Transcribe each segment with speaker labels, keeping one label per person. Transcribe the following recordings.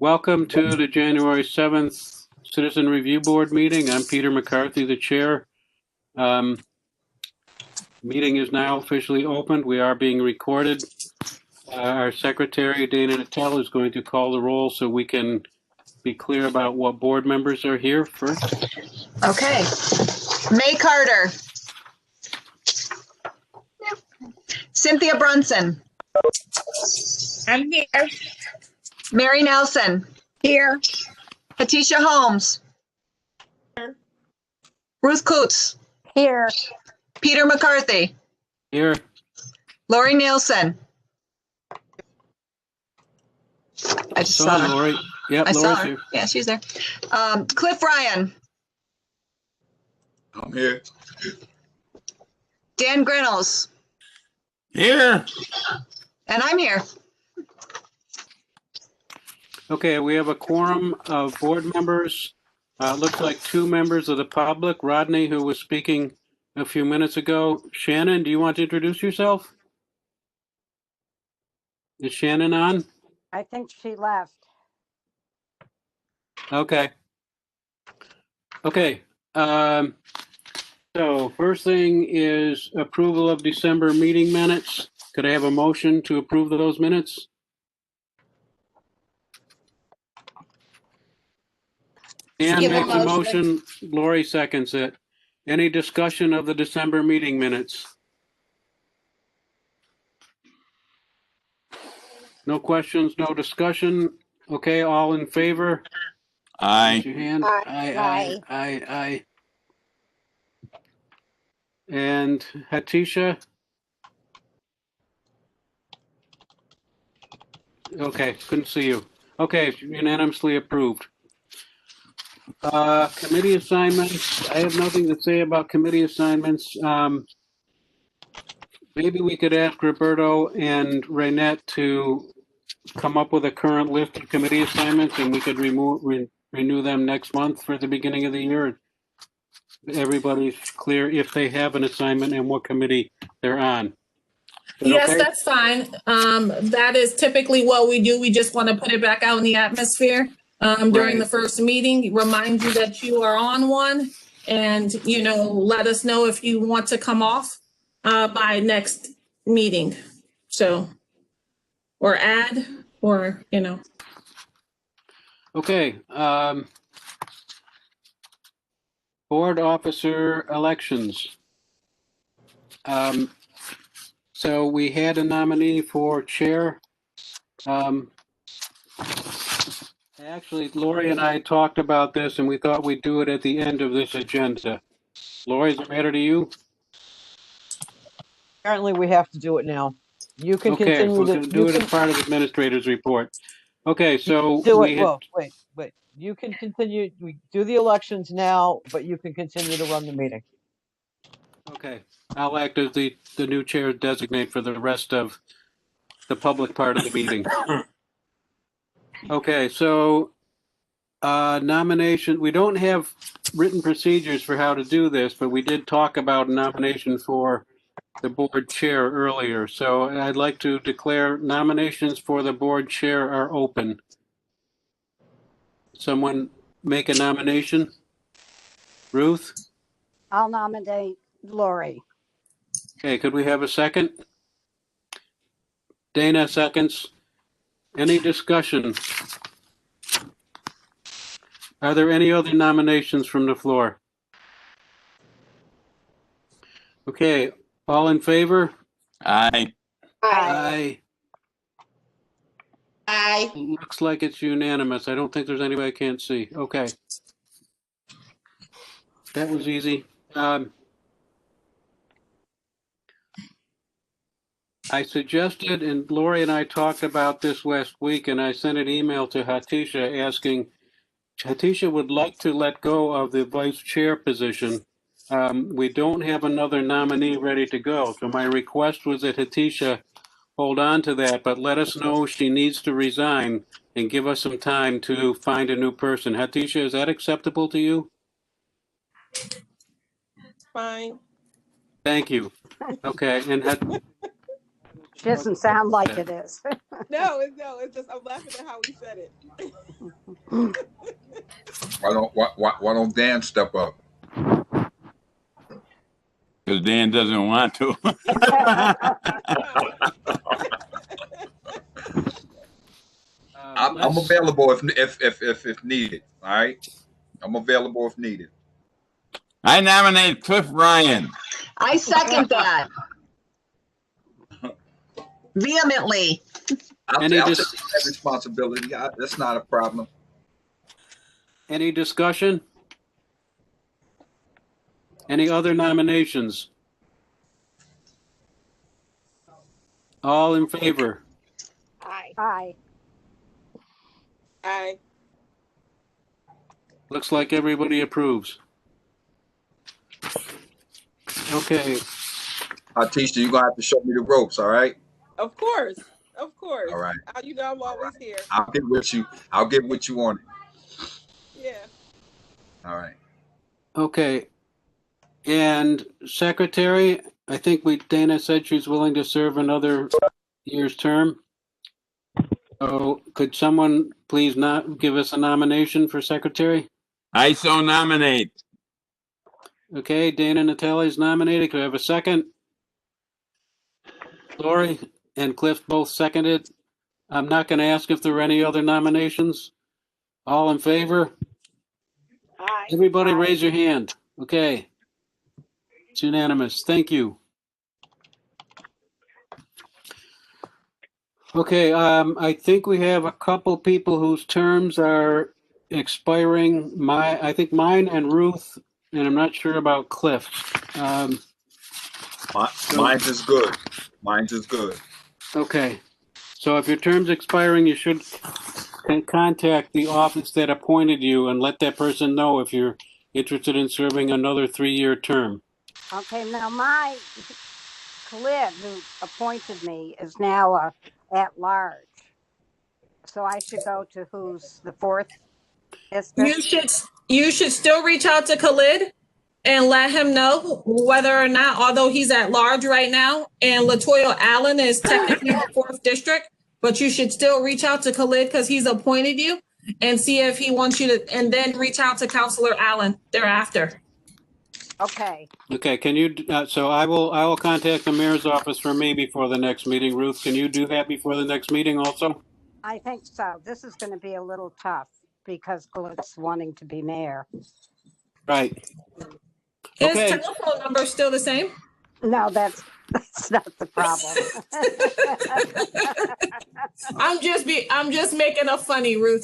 Speaker 1: Welcome to the January 7th Citizen Review Board meeting. I'm Peter McCarthy, the chair. Meeting is now officially opened. We are being recorded. Our secretary, Dana Nattel, is going to call the roll so we can be clear about what board members are here first.
Speaker 2: Okay. May Carter. Cynthia Brunson.
Speaker 3: I'm here.
Speaker 2: Mary Nelson.
Speaker 3: Here.
Speaker 2: Hatisha Holmes.
Speaker 3: Here.
Speaker 2: Ruth Coots.
Speaker 3: Here.
Speaker 2: Peter McCarthy.
Speaker 1: Here.
Speaker 2: Lori Nielsen. I just saw her.
Speaker 1: Lori. Yep,
Speaker 2: I saw
Speaker 1: Lori's
Speaker 2: her.
Speaker 1: here.
Speaker 2: Yeah, she's there. Cliff Ryan.
Speaker 4: I'm here.
Speaker 2: Dan Grinnells.
Speaker 4: Here.
Speaker 2: And I'm here.
Speaker 1: Okay, we have a quorum of board members. Looks like 2 members of the public. Rodney, who was speaking a few minutes ago. Shannon, do you want to introduce yourself? Is Shannon on?
Speaker 3: I think she left.
Speaker 1: Okay. Okay. So first thing is approval of December meeting minutes. Could I have a motion to approve those minutes? Dan makes a motion. Lori seconds it. Any discussion of the December meeting minutes? No questions, no discussion. Okay, all in favor?
Speaker 4: Aye.
Speaker 1: Raise your hand. Aye. And Hatisha? Okay, couldn't see you. Okay, unanimously approved. Committee assignments. I have nothing to say about committee assignments. Maybe we could ask Roberto and Raynette to come up with a current list of committee assignments, and we could renew them next month for the beginning of the year. Everybody's clear if they have an assignment and what committee they're on.
Speaker 5: Yes,
Speaker 1: okay?
Speaker 5: that's fine. That is typically what we do. We just want to put it back out in the atmosphere during
Speaker 1: Right.
Speaker 5: the first meeting, remind you that you are on one, and, let us know if you want to come off by next meeting. So, or add, or,
Speaker 1: Okay. Board officer elections. So we had a nominee for chair. Actually, Lori and I talked about this, and we thought we'd do it at the end of this agenda. Lori, does it matter to you?
Speaker 6: Apparently, we have to do it now. You can
Speaker 1: Okay,
Speaker 6: continue
Speaker 1: we're
Speaker 6: to
Speaker 1: going to do it as part of the administrator's report. Okay, so
Speaker 6: do
Speaker 1: we
Speaker 6: it.
Speaker 1: had,
Speaker 6: Well, wait. You can continue. We do the elections now, but you can continue to run the meeting.
Speaker 1: okay, I'll act as the new chair designate for the rest of the public part of the meeting. Okay, so nomination, we don't have written procedures for how to do this, but we did talk about nomination for the board chair earlier. So I'd like to declare nominations for the board chair are open. Someone make a nomination? Ruth?
Speaker 3: I'll nominate Lori.
Speaker 1: Okay, could we have a second? Dana seconds. Any discussion? Are there any other nominations from the floor? Okay, all in favor?
Speaker 4: Aye.
Speaker 1: Aye.
Speaker 3: Aye.
Speaker 1: Looks like it's unanimous. I don't think there's anybody I can't see. Okay. That was easy. I suggested, and Lori and I talked about this last week, and I sent an email to Hatisha asking, Hatisha would like to let go of the vice chair position. We don't have another nominee ready to go. So my request was that Hatisha hold on to that, but let us know she needs to resign and give us some time to find a new person. Hatisha, is that acceptable to you?
Speaker 5: fine.
Speaker 1: Thank you. Okay, and
Speaker 3: She doesn't sound like it is.
Speaker 7: No, it's just I'm laughing at how he said it.
Speaker 8: Why don't Dan step up?
Speaker 4: Because Dan doesn't want to.
Speaker 8: I'm
Speaker 1: Let's-
Speaker 8: available if needed. All right, I'm available if needed.
Speaker 4: I nominate Cliff Ryan.
Speaker 2: I second that. Vehemently.
Speaker 8: I'll
Speaker 1: Any
Speaker 8: take
Speaker 1: dis-
Speaker 8: that responsibility. That's not a problem.
Speaker 1: Any discussion? Any other nominations? All in favor?
Speaker 3: Aye.
Speaker 7: Aye.
Speaker 1: Looks like everybody approves. Okay,
Speaker 8: Tisha, you're gonna have to show me the ropes, all right?
Speaker 7: Of course. Of course.
Speaker 8: All right.
Speaker 7: You know I'm always here.
Speaker 8: I'll get with you. I'll get with you on it.
Speaker 7: Yeah.
Speaker 8: All right.
Speaker 1: okay. And secretary, I think Dana said she's willing to serve another year's term. So could someone please not give us a nomination for secretary?
Speaker 4: I so nominate.
Speaker 1: Okay, Dana Natale is nominated. Could I have a second? Lori and Cliff both seconded. I'm not going to ask if there are any other nominations. All in favor?
Speaker 3: Aye.
Speaker 1: Everybody raise your hand. Okay. It's unanimous. Thank you. Okay, I think we have a couple people whose terms are expiring. I think mine and Ruth, and I'm not sure about Cliff.
Speaker 8: Mine's is good. Mine's is good.
Speaker 1: Okay, so if your term's expiring, you should contact the office that appointed you and let that person know if you're interested in serving another 3-year term.
Speaker 3: Okay, now my Cliff, who appointed me, is now at large. So I should go to who's the 4th district?
Speaker 5: You should still reach out to Khalid and let him know whether or not, although he's at large right now, and Latoya Allen is technically the 4th district, but you should still reach out to Khalid because he's appointed you and see if he wants you to, and then reach out to Counselor Allen thereafter.
Speaker 3: Okay.
Speaker 1: Okay, can you, so I will contact the mayor's office for me before the next meeting. Ruth, can you do that before the next meeting also?
Speaker 3: I think so. This is going to be a little tough because Cliff's wanting to be mayor.
Speaker 1: Right.
Speaker 5: His
Speaker 1: Okay.
Speaker 5: telephone number is still the same?
Speaker 3: No, that's not the problem.
Speaker 5: I'm just making a funny, Ruth.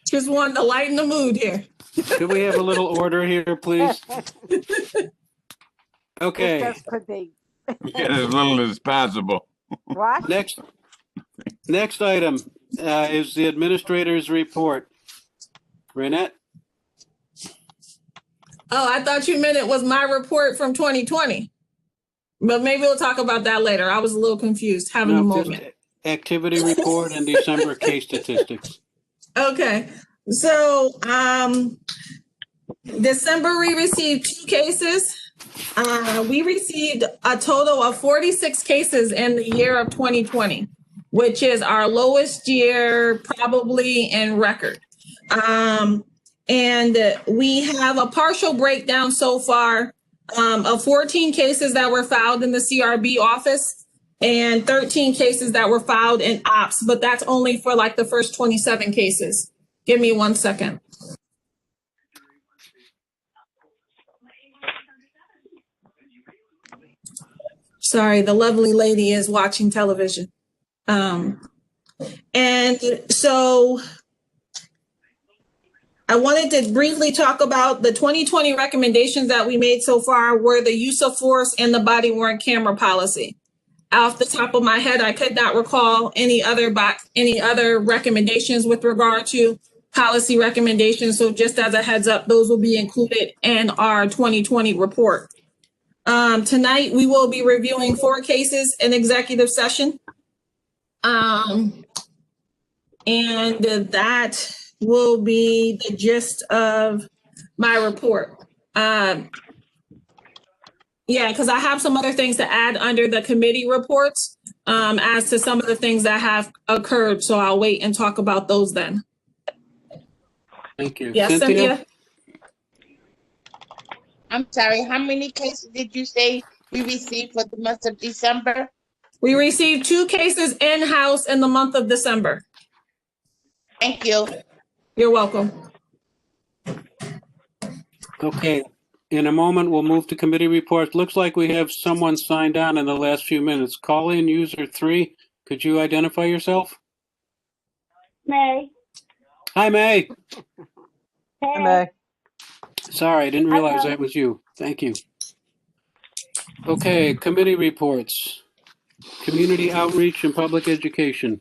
Speaker 5: Just wanting to lighten the mood here.
Speaker 1: Could we have a little order here, please? Okay,
Speaker 3: This could be.
Speaker 4: Get as little as possible.
Speaker 3: What?
Speaker 1: next item is the administrator's report. Renette?
Speaker 5: Oh, I thought you meant it was my report from 2020. But maybe we'll talk about that later. I was a little confused, having a
Speaker 1: No, just
Speaker 5: moment.
Speaker 1: activity report and December case statistics.
Speaker 5: Okay. So, December, we received 2 cases. We received a total of 46 cases in the year of 2020, which is our lowest year probably in record. And we have a partial breakdown so far of 14 cases that were filed in the CRB office and 13 cases that were filed in ops, but that's only for like the first 27 cases. Give me 1 second. Sorry, the lovely lady is watching television. And so I wanted to briefly talk about the 2020 recommendations that we made so far were the use of force and the body worn camera policy. Off the top of my head, I could not recall any other recommendations with regard to policy recommendations. So just as a heads up, those will be included in our 2020 report. Tonight, we will be reviewing 4 cases in executive session. And that will be the gist of my report. Yeah, because I have some other things to add under the committee reports as to some of the things that have occurred. So I'll wait and talk about those then.
Speaker 1: Thank you.
Speaker 5: Yes, Cynthia?
Speaker 9: I'm sorry, how many cases did you say we received for the month of December?
Speaker 5: We received 2 cases in-house in the month of December.
Speaker 9: Thank you.
Speaker 5: You're welcome.
Speaker 1: Okay, in a moment, we'll move to committee reports. Looks like we have someone signed on in the last few minutes. Call-in user 3, could you identify yourself?
Speaker 10: May.
Speaker 1: Hi, May.
Speaker 6: Hi, May.
Speaker 1: Sorry, I didn't realize
Speaker 10: Hello.
Speaker 1: that was you. Thank you. Okay, committee reports. Community outreach and public education.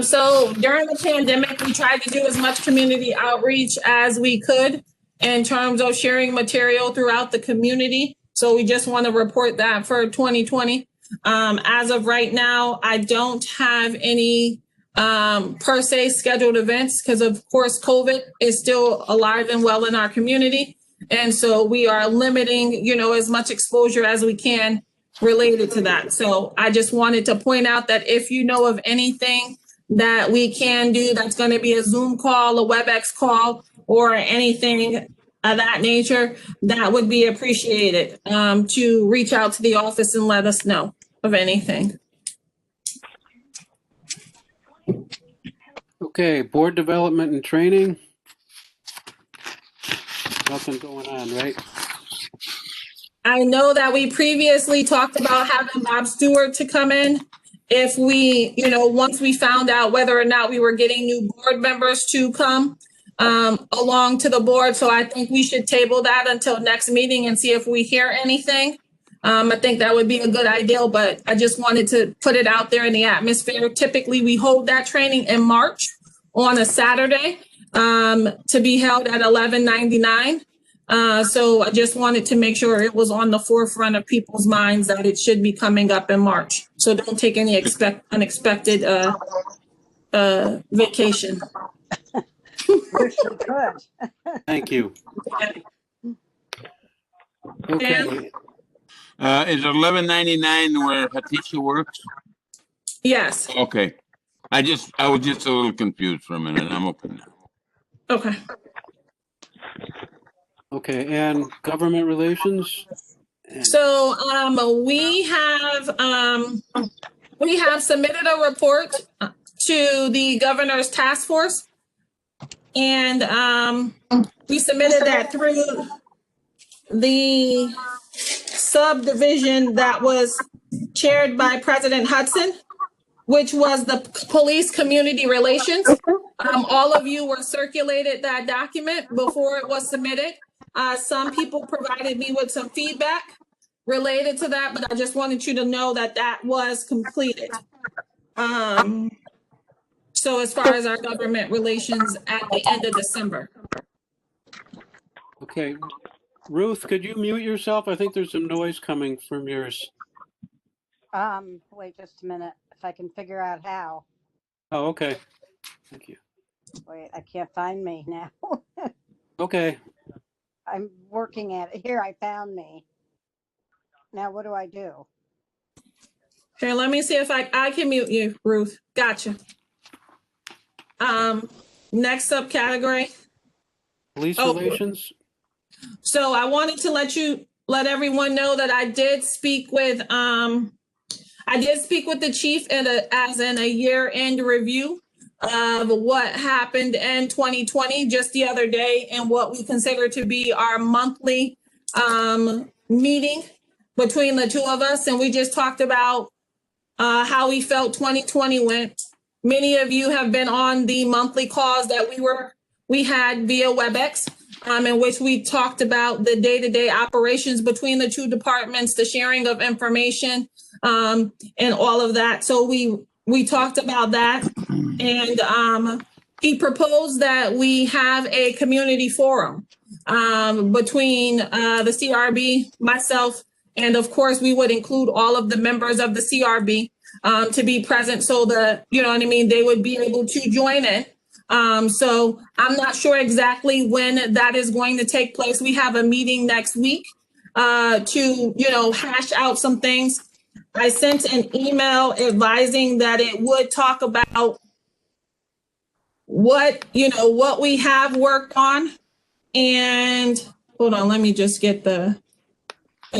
Speaker 5: So during the pandemic, we tried to do as much community outreach as we could in terms of sharing material throughout the community. So we just want to report that for 2020. As of right now, I don't have any per se scheduled events because of course COVID is still alive and well in our community. And so we are limiting, as much exposure as we can related to that. So I just wanted to point out that if you know of anything that we can do, that's going to be a Zoom call, a WebEx call, or anything of that nature, that would be appreciated, to reach out to the office and let us know of anything.
Speaker 1: Okay, board development and training. Nothing going on, right?
Speaker 5: I know that we previously talked about having Bob Stewart to come in. If we, once we found out whether or not we were getting new board members to come along to the board. So I think we should table that until next meeting and see if we hear anything. I think that would be a good idea, but I just wanted to put it out there in the atmosphere. Typically, we hold that training in March on a Saturday to be held at 1199. So I just wanted to make sure it was on the forefront of people's minds that it should be coming up in March. So don't take any unexpected vacation.
Speaker 3: Wish you could.
Speaker 1: Thank you. Okay,
Speaker 4: Is 1199 where Hatisha works?
Speaker 5: Yes.
Speaker 4: Okay. I was just a little confused for a minute. I'm okay now.
Speaker 5: Okay.
Speaker 1: okay, and government relations?
Speaker 5: So we have submitted a report to the governor's task force, and we submitted that through the subdivision that was chaired by President Hudson, which was the police community relations. All of you were circulated that document before it was submitted. Some people provided me with some feedback related to that, but I just wanted you to know that that was completed. So as far as our government relations at the end of December.
Speaker 1: Okay, Ruth, could you mute yourself? I think there's some noise coming from yours.
Speaker 3: Wait just a minute. If I can figure out how.
Speaker 1: Oh, okay. Thank you.
Speaker 3: Wait, I can't find me now.
Speaker 1: Okay,
Speaker 3: I'm working at it. Here, I found me. Now, what do I do?
Speaker 5: Here, let me see if I can mute you, Ruth. Gotcha. Next subcategory.
Speaker 1: police
Speaker 5: Oh.
Speaker 1: relations?
Speaker 5: So I wanted to let everyone know that I did speak with the chief as in a year-end review of what happened in 2020 just the other day, and what we consider to be our monthly meeting between the two of us. And we just talked about how we felt 2020 went. Many of you have been on the monthly calls that we had via WebEx, in which we talked about the day-to-day operations between the two departments, the sharing of information, and all of that. So we talked about that, and he proposed that we have a community forum between the CRB, myself, and of course we would include all of the members of the CRB to be present, so they would be able to join in So I'm not sure exactly when that is going to take place. We have a meeting next week to, hash out some things. I sent an email advising that it would talk about what we have worked on. And hold on, let me just get the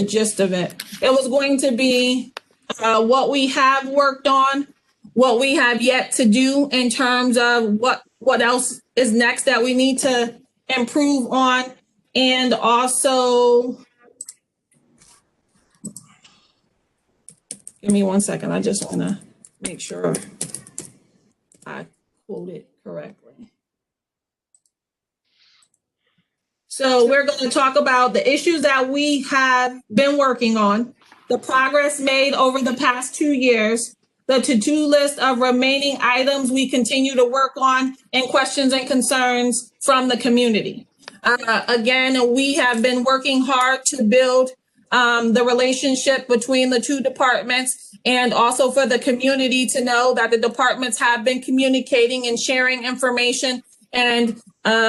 Speaker 5: gist of it. It was going to be what we have worked on, what we have yet to do in terms of what else is next that we need to improve on, and also, give me 1 second. I just want to make sure I quote it correctly. So we're going to talk about the issues that we have been working on, the progress made over the past 2 years, the to-do list of remaining items we continue to work on, and questions and concerns from the community. Again, we have been working hard to build the relationship between the two departments, and also for the community to know that the departments have been communicating and sharing information. And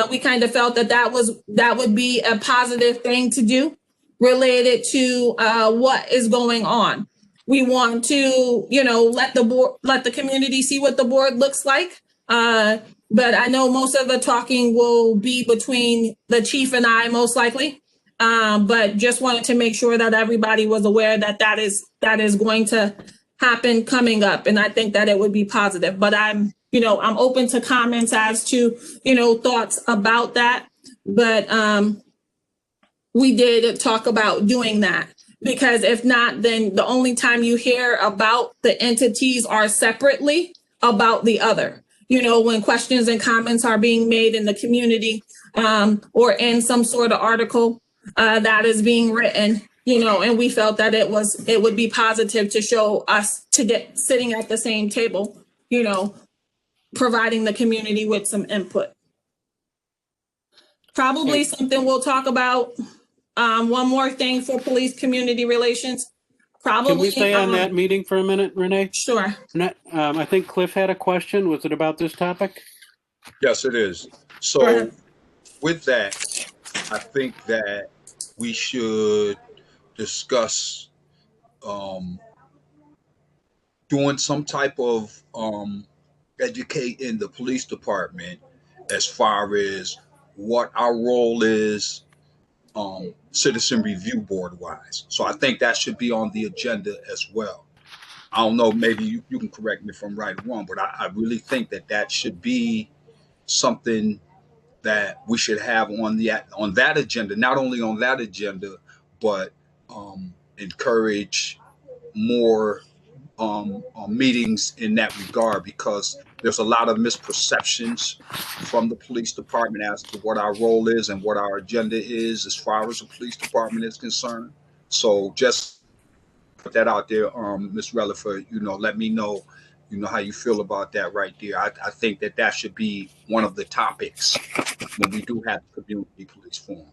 Speaker 5: we kind of felt that would be a positive thing to do related to what is going on. We want to, let the community see what the board looks like. But I know most of the talking will be between the chief and I, most likely. But just wanted to make sure that everybody was aware that is going to happen coming up. And I think that it would be positive, but I'm open to comments as to, thoughts about that. But we did talk about doing that, because if not, then the only time you hear about the entities are separately about the other, when questions and comments are being made in the community, or in some sort of article that is being written, and we felt that it would be positive to show us to get sitting at the same table, providing the community with some input. Probably something we'll talk about. One more thing for police community relations. Probably.
Speaker 1: Can we stay on that meeting for a minute, Renee?
Speaker 5: Sure.
Speaker 1: I think Cliff had a question. Was it about this topic?
Speaker 8: Yes, it is. So with that, I think that we should discuss doing some type of educating the police department as far as what our role is, citizen review board wise. So I think that should be on the agenda as well. I don't know, maybe you can correct me if I'm right or wrong, but I really think that should be something that we should have on that agenda, not only on that agenda, but encourage more meetings in that regard, because there's a lot of misperceptions from the police department as to what our role is and what our agenda is as far as the police department is concerned. So just put that out there, Ms. Relaford, let me know, how you feel about that right there. I think that should be one of the topics when we do have the community police forum.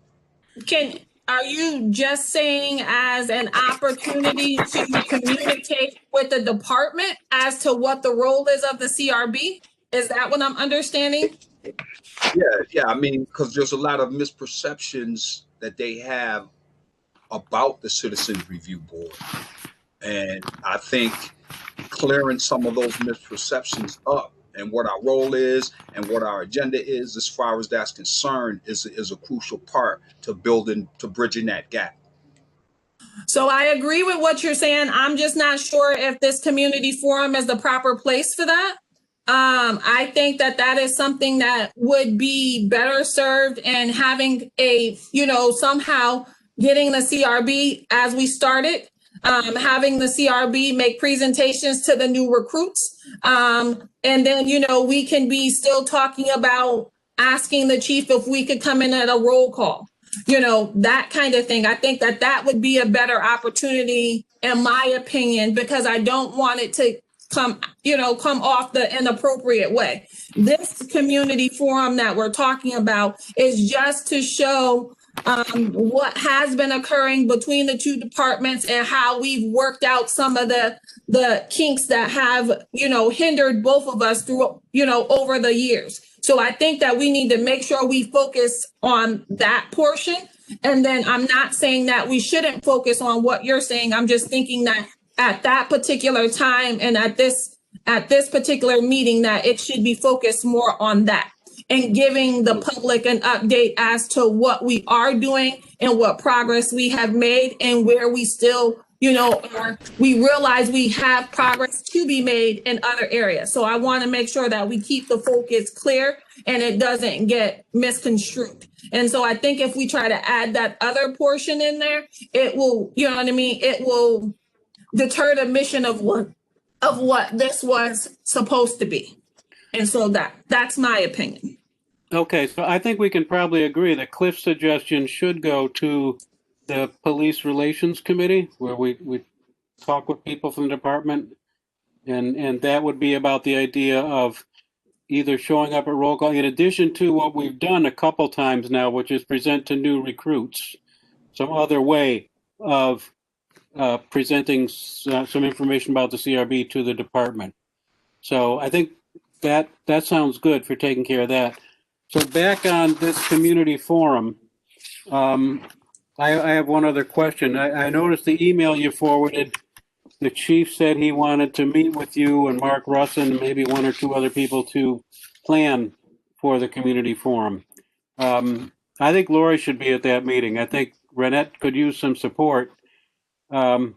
Speaker 5: Are you just saying as an opportunity to communicate with the department as to what the role is of the CRB? Is that what I'm understanding?
Speaker 8: Yeah. I mean, because there's a lot of misperceptions that they have about the Citizens Review Board. And I think clearing some of those misperceptions up and what our role is and what our agenda is, as far as that's concerned, is a crucial part to bridging that gap.
Speaker 5: So I agree with what you're saying. I'm just not sure if this community forum is the proper place for that. I think that is something that would be better served in having somehow getting the CRB as we started, having the CRB make presentations to the new recruits. And then, we can be still talking about asking the chief if we could come in at a roll call, that kind of thing. I think that would be a better opportunity, in my opinion, because I don't want it to come off the inappropriate way. This community forum that we're talking about is just to show what has been occurring between the two departments and how we've worked out some of the kinks that have, hindered both of us through, over the years. So I think that we need to make sure we focus on that portion. And then I'm not saying that we shouldn't focus on what you're saying. I'm just thinking that at that particular time and at this particular meeting, that it should be focused more on that and giving the public an update as to what we are doing and what progress we have made and where we still, we realize we have progress to be made in other areas. So I want to make sure that we keep the focus clear and it doesn't get misconstrued. And so I think if we try to add that other portion in there, it will, it will deter the mission of what this was supposed to be. And so that's my opinion.
Speaker 1: Okay, so I think we can probably agree that Cliff's suggestion should go to the Police Relations Committee, where we talk with people from the department, and that would be about the idea of either showing up at roll call, in addition to what we've done a couple times now, which is present to new recruits, some other way of presenting some information about the CRB to the department. So I think that sounds good for taking care of that. So back on this community forum, I have one other question. I noticed the email you forwarded. The chief said he wanted to meet with you and Mark Russin and maybe one or two other people to plan for the community forum. I think Lori should be at that meeting. I think Renette could use some support. The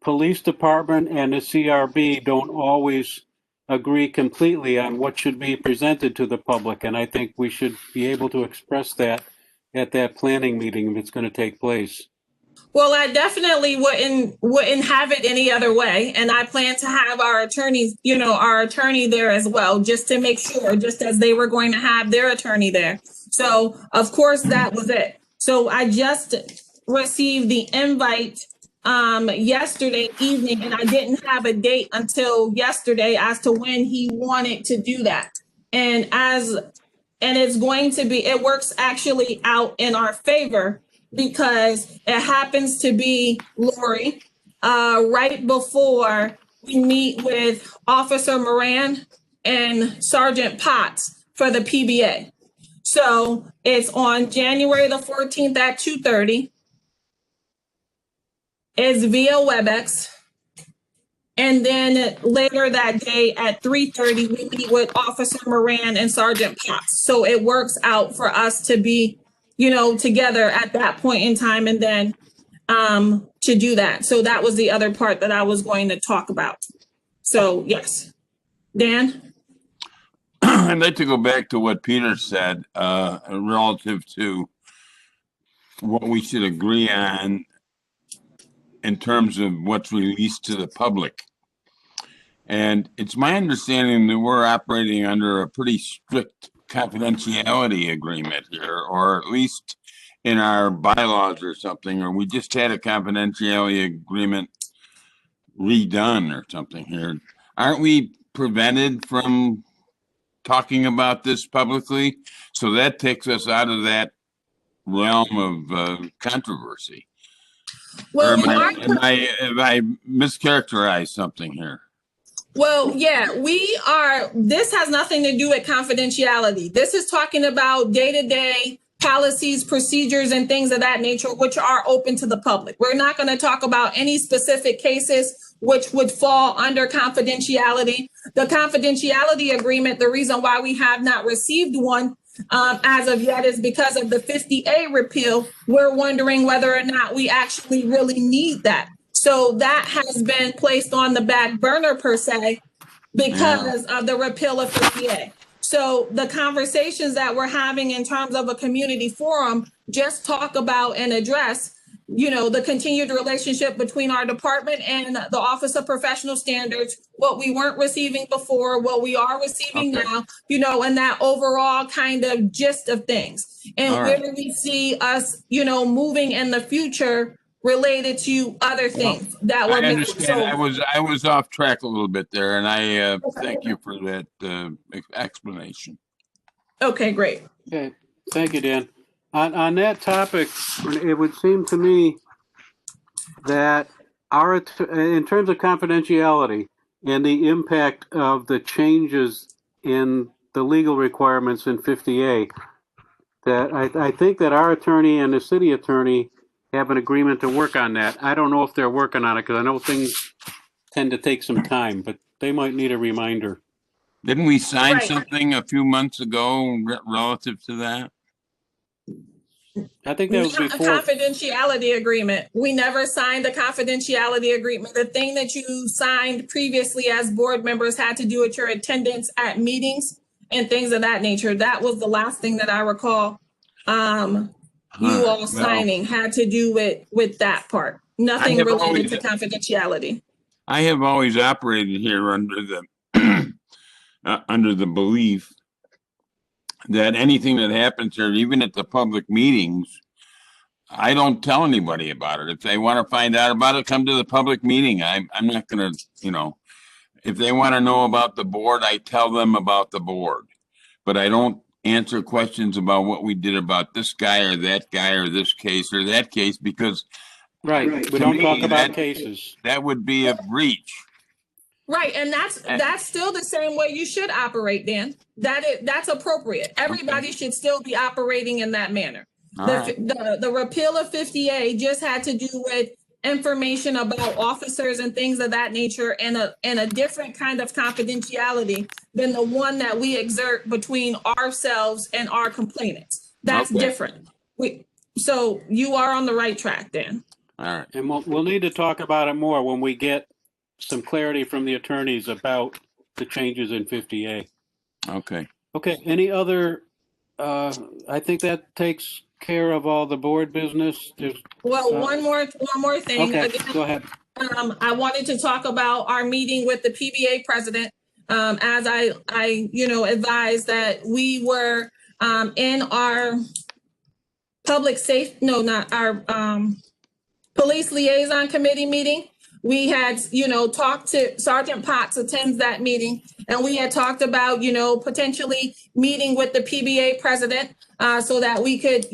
Speaker 1: police department and the CRB don't always agree completely on what should be presented to the public, and I think we should be able to express that at that planning meeting if it's going to take place.
Speaker 5: Well, I definitely wouldn't have it any other way, and I plan to have our attorney there as well, just to make sure, just as they were going to have their attorney there. So, of course, that was it. So I just received the invite yesterday evening, and I didn't have a date until yesterday as to when he wanted to do that. And it's going to be, it works actually out in our favor because it happens to be, Lori, right before we meet with Officer Moran and Sergeant Potts for the PBA. So it's on January the 14th at 2:30. It's via WebEx. And then later that day at 3:30, we meet with Officer Moran and Sergeant Potts. So it works out for us to be, together at that point in time and then to do that. So that was the other part that I was going to talk about. So yes. Dan?
Speaker 4: I'd like to go back to what Peter said relative to what we should agree on in terms of what's released to the public. And it's my understanding that we're operating under a pretty strict confidentiality agreement here, or at least in our bylaws or something, or we just had a confidentiality agreement redone or something here. Aren't we prevented from talking about this publicly? So that takes us out of that realm of controversy.
Speaker 5: Well,
Speaker 4: Or have I mischaracterized something here?
Speaker 5: Well, yeah, this has nothing to do with confidentiality. This is talking about day-to-day policies, procedures, and things of that nature, which are open to the public. We're not going to talk about any specific cases which would fall under confidentiality. The confidentiality agreement, the reason why we have not received one as of yet is because of the 50A repeal. We're wondering whether or not we actually really need that. So that has been placed on the back burner per se because of the repeal of 50A. So the conversations that we're having in terms of a community forum just talk about and address, the continued relationship between our department and the Office of Professional Standards, what we weren't receiving before, what we are receiving now, and that overall kind of gist of things. And where do we see us, moving in the future related to other things that were missing.
Speaker 4: I understand. I was off track a little bit there, and I thank you for that explanation.
Speaker 5: Okay, great.
Speaker 1: Okay, thank you, Dan. On that topic, it would seem to me that in terms of confidentiality and the impact of the changes in the legal requirements in 50A. That I think that our attorney and the city attorney have an agreement to work on that. I don't know if they're working on it because I know things tend to take some time, but they might need a reminder.
Speaker 4: Didn't we sign
Speaker 5: Right.
Speaker 4: something a few months ago relative to that?
Speaker 1: I think that was
Speaker 5: Not a
Speaker 1: before.
Speaker 5: confidentiality agreement. We never signed a confidentiality agreement. The thing that you signed previously as board members had to do with your attendance at meetings and things of that nature. That was the last thing that I recall you all signing had to do with that part. Nothing related to confidentiality.
Speaker 4: I have always operated here under the under the belief that anything that happens here, even at the public meetings, I don't tell anybody about it. If they want to find out about it, come to the public meeting. I'm not going to, you know, if they want to know about the board, I tell them about the board. But I don't answer questions about what we did about this guy or that guy or this case or that case because
Speaker 1: Right. We don't talk about cases.
Speaker 4: That would be a breach.
Speaker 5: Right, and that's still the same way you should operate, Dan. That's appropriate. Everybody should still be operating in that manner. The repeal of 50A just had to do with information about officers and things of that nature, and a different kind of confidentiality than the one that we exert between ourselves and our complainants. That's different. So you are on the right track, Dan.
Speaker 4: All right,
Speaker 1: and we'll need to talk about it more when we get some clarity from the attorneys about the changes in 50A.
Speaker 4: Okay.
Speaker 1: Okay. Any other? I think that takes care of all the board business.
Speaker 5: One more thing.
Speaker 1: Okay,
Speaker 5: Again,
Speaker 1: go ahead.
Speaker 5: I wanted to talk about our meeting with the PBA president. As I advised that we were in our police liaison committee meeting. We had, talked to Sergeant Potts attends that meeting, and we had talked about, potentially meeting with the PBA president so that we could,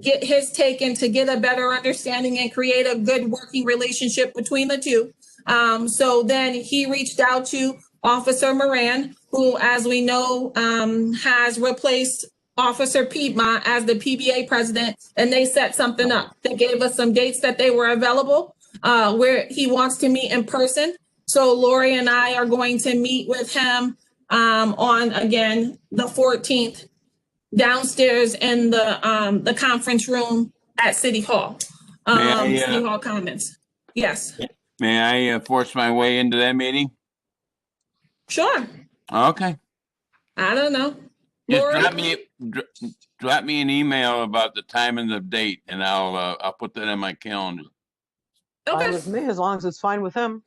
Speaker 5: get his take and to get a better understanding and create a good working relationship between the two. So then he reached out to Officer Moran, who, as we know, has replaced Officer Piedmont as the PBA president, and they set something up. They gave us some dates that they were available where he wants to meet in person. So Lori and I are going to meet with him on, again, the 14th downstairs in the conference room at City Hall. City Hall Commons. Yes.
Speaker 4: May I force my way into that meeting?
Speaker 5: Sure.
Speaker 4: Okay.
Speaker 5: I don't know.
Speaker 4: Just
Speaker 5: Lori?
Speaker 4: drop me an email about the time and the date, and I'll put that in my calendar.
Speaker 5: Okay.
Speaker 6: Fine with me, as long as it's fine with him.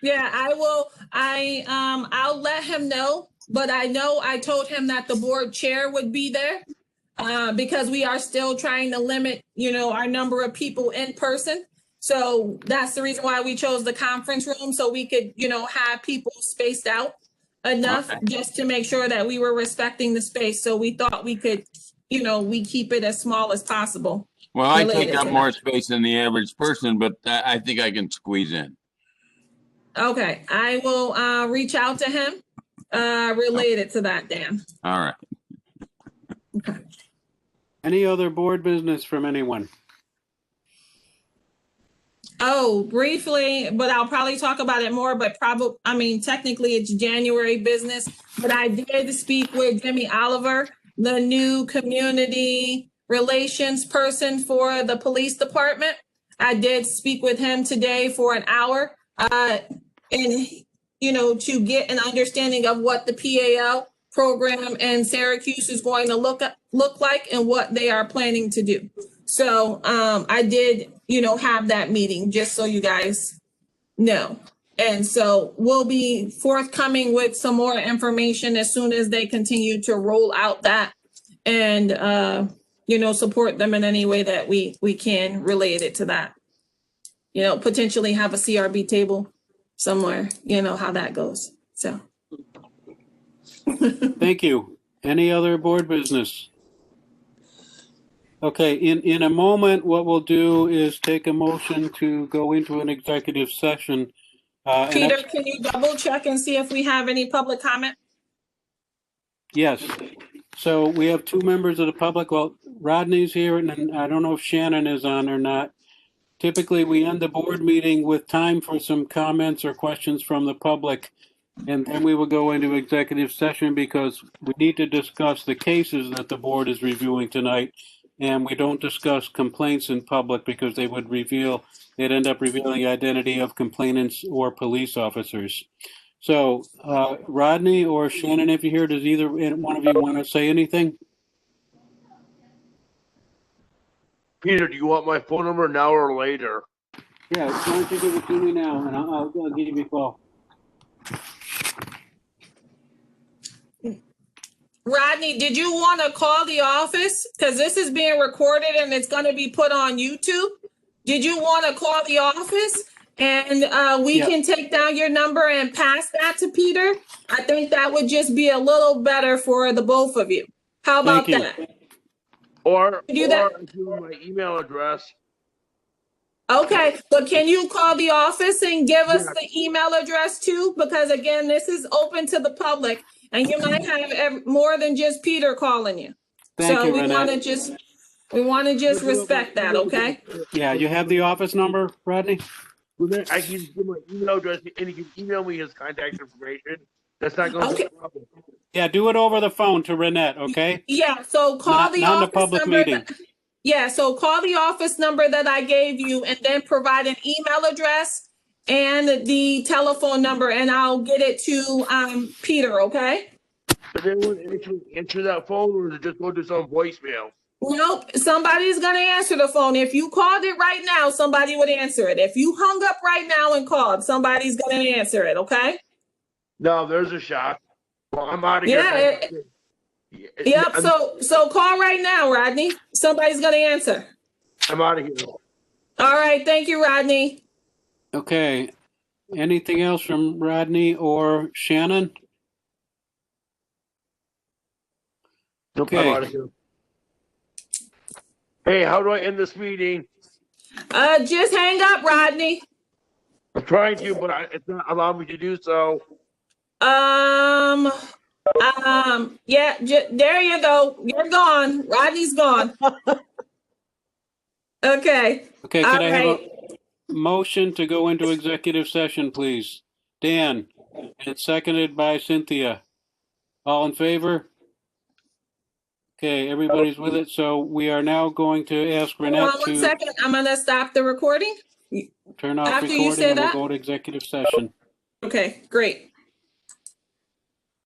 Speaker 5: Yeah, I will. I'll let him know, but I know I told him that the board chair would be there because we are still trying to limit, our number of people in person. So that's the reason why we chose the conference room, so we could, have people spaced out enough just to make sure that we were respecting the space. So we thought we could, we keep it as small as possible.
Speaker 4: Well, I take up more space than the average person, but I think I can squeeze in.
Speaker 5: Okay, I will reach out to him related to that, Dan.
Speaker 4: All right.
Speaker 5: Okay.
Speaker 1: Any other board business from anyone?
Speaker 5: Oh, briefly, but I'll probably talk about it more, but technically it's January business, but I did speak with Jimmy Oliver, the new community relations person for the police department. I did speak with him today for an hour, and to get an understanding of what the PAL program in Syracuse is going to look like and what they are planning to do. So I did, have that meeting, just so you guys know. And so we'll be forthcoming with some more information as soon as they continue to roll out that and, support them in any way that we can relate it to that. Potentially have a CRB table somewhere, how that goes. So.
Speaker 1: Thank you. Any other board business? Okay, in a moment, what we'll do is take a motion to go into an executive session.
Speaker 5: Peter, can you double check and see if we have any public comment?
Speaker 1: Yes. So we have two members of the public. Well, Rodney's here, and then I don't know if Shannon is on or not. Typically, we end the board meeting with time for some comments or questions from the public. And then we will go into executive session because we need to discuss the cases that the board is reviewing tonight. And we don't discuss complaints in public because they'd end up revealing the identity of complainants or police officers. So, Rodney or Shannon, if you're here, does either one of you want to say anything?
Speaker 11: Peter, do you want my phone number now or later?
Speaker 1: Yeah, why don't you give it to me now, and I'll give you a call.
Speaker 5: Rodney, did you want to call the office? Because this is being recorded and it's going to be put on YouTube. Did you want to call the office and we can take down your number and pass that to Peter? I think that would just be a little better for the both of you. How about that?
Speaker 11: Or
Speaker 5: Do that.
Speaker 11: give you my email address.
Speaker 5: Okay, but can you call the office and give us the email address too? Because again, this is open to the public and you might have more than just Peter calling you.
Speaker 1: Thank you,
Speaker 5: we
Speaker 1: Renette.
Speaker 5: want to just respect that, okay?
Speaker 1: Yeah, you have the office number, Rodney?
Speaker 11: I can give my email address and you can email me his contact information. That's not going to be a problem.
Speaker 1: Yeah, do it over the phone to Renette, okay?
Speaker 5: Yeah, so call the
Speaker 1: not in a
Speaker 5: office
Speaker 1: public
Speaker 5: number.
Speaker 1: meeting.
Speaker 5: Yeah, so call the office number that I gave you and then provide an email address and the telephone number and I'll get it to Peter, okay?
Speaker 11: Does anyone answer that phone or does it just go to some voicemail?
Speaker 5: Nope, somebody's gonna answer the phone. If you called it right now, somebody would answer it. If you hung up right now and called, somebody's gonna answer it, okay?
Speaker 11: No, there's a shot. Well, I'm out of here.
Speaker 5: Yep, so call right now, Rodney. Somebody's gonna answer.
Speaker 11: I'm out of here.
Speaker 5: All right, thank you, Rodney.
Speaker 1: Okay. Anything else from Rodney or Shannon?
Speaker 11: Nope, I'm out of here. Hey, how do I end this meeting?
Speaker 5: Just hang up, Rodney.
Speaker 11: I'm trying to, but it's not allowing me to do so.
Speaker 5: Yeah, there you go. You're gone. Rodney's gone. Okay.
Speaker 1: Okay, could I have a motion to go into executive session, please? Dan, and seconded by Cynthia. All in favor? Okay, everybody's with it. So we are now going to ask Renette
Speaker 5: Hold on 1 second. I'm going to stop the recording.
Speaker 1: turn off
Speaker 5: After you
Speaker 1: recording
Speaker 5: say
Speaker 1: and we'll
Speaker 5: that?
Speaker 1: go to executive session.
Speaker 5: Okay, great.